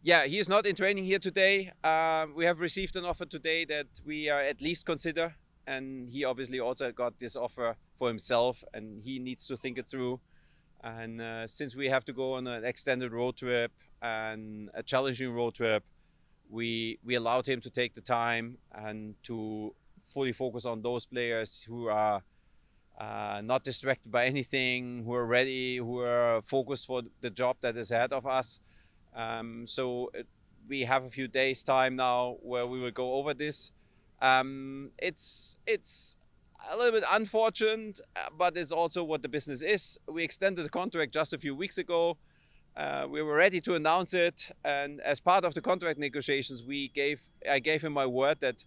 Yeah, he is not in training here today. We have received an offer today that we are at least consider, and he obviously also got this offer for himself, and he needs to think it through. And since we have to go on an extended road trip and a challenging road trip, we allowed him to take the time and to fully focus on those players who are not distracted by anything, who are ready, who are focused for the job that is ahead of us. We have a few days time now where we will go over this. It's a little bit unfortunate, but it's also what the business is. We extended the contract just a few weeks ago. We were ready to announce it, and as part of the contract negotiations, I gave him my word that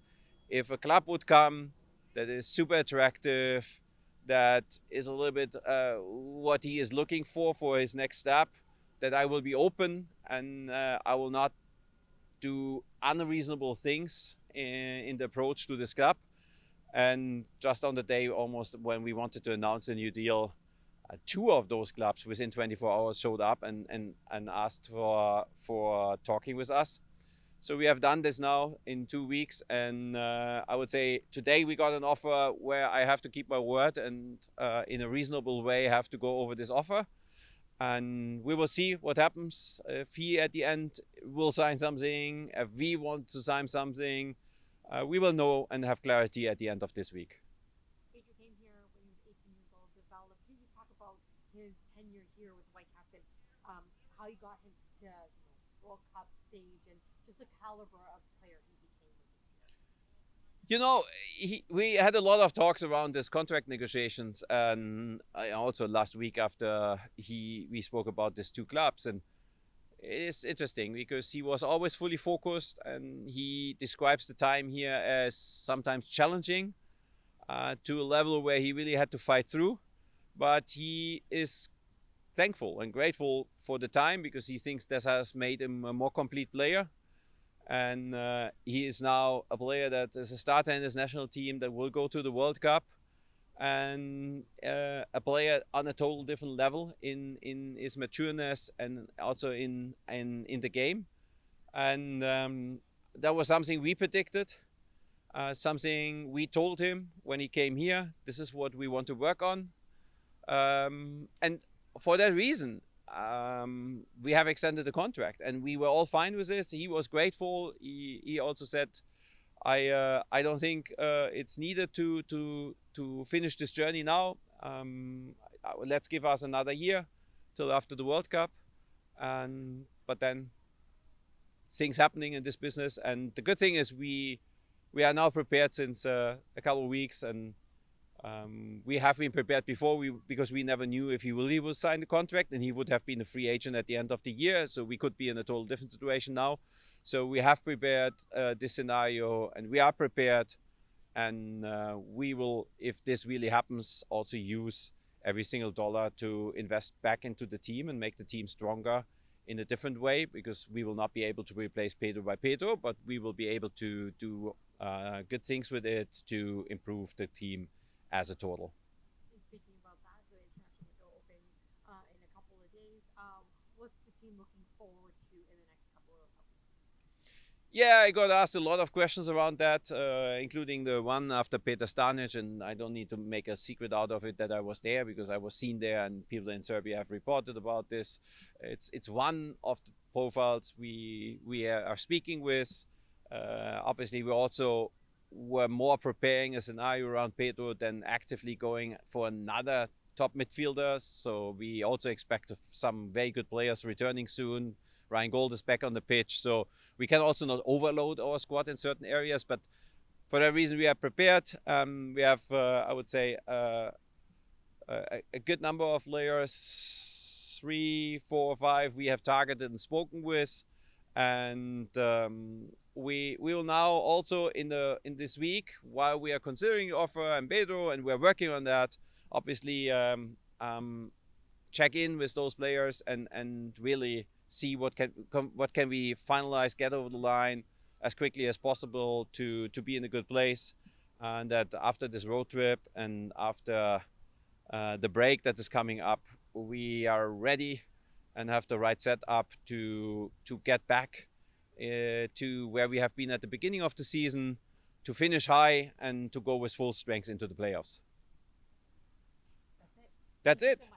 if a club would come that is super attractive, that is a little bit what he is looking for his next step, that I will be open and I will not do unreasonable things in the approach to this club. And just on the day almost when we wanted to announce a new deal, two of those clubs within 24 hours showed up and asked for talking with us. So we have done this now in 2 weeks, and I would say today we got an offer where I have to keep my word and in a reasonable way have to go over this offer. And we will see what happens. If he at the end will sign something, if we want to sign something, we will know and have clarity at the end of this week. Pedro came here when he was 18 years old, developed. Can you just talk about his tenure here with Whitecaps and how you got him to World Cup stage and just the caliber of player he became when he was here? You know, we had a lot of talks around this contract negotiations, and also last week after we spoke about these two clubs, and it's interesting because he was always fully focused, and he describes the time here as sometimes challenging to a level where he really had to fight through, but he is thankful and grateful for the time because he thinks this has made him a more complete player. And he is now a player that is a starter in his national team that will go to the World Cup, and a player on a total different level in his matureness and also in the game. And that was something we predicted, something we told him when he came here. This is what we want to work on, and for that reason, we have extended the contract, and we were all fine with it. He was grateful. He also said, "I don't think it's needed to finish this journey now. Let's give us another year till after the World Cup." But then things happening in this business, and the good thing is we are now prepared since a couple of weeks, and we have been prepared before because we never knew if he really will sign the contract, and he would have been a free agent at the end of the year. So we could be in a total different situation now. So we have prepared this scenario, and we are prepared. And we will, if this really happens, also use every single dollar to invest back into the team and make the team stronger in a different way, because we will not be able to replace Pedro by Pedro, but we will be able to do good things with it to improve the team as a total. And speaking about that, the international window opens in a couple of days. What's the team looking forward to in the next couple of weeks? Yeah, I got asked a lot of questions around that, including the one after Peter Stanic, and I don't need to make a secret out of it that I was there because I was seen there, and people in Serbia have reported about this. It's one of the profiles we are speaking with. Obviously, we also were more preparing a scenario around Pedro than actively going for another top midfielder. So we also expect some very good players returning soon. Ryan Gold is back on the pitch, so we can also not overload our squad in certain areas. But for that reason, we are prepared. We have, I would say, a good number of players, 3, 4, 5 we have targeted and spoken with, and we will now also in this week, while we are considering the offer and Pedro, and we're working on that, obviously check in with those players and really see what can we finalize, get over the line as quickly as possible to be in a good place, and that after this road trip and after the break that is coming up, we are ready and have the right setup to get back to where we have been at the beginning of the season, to finish high and to go with full strength into the playoffs. That's it. That's Thank you it. so much.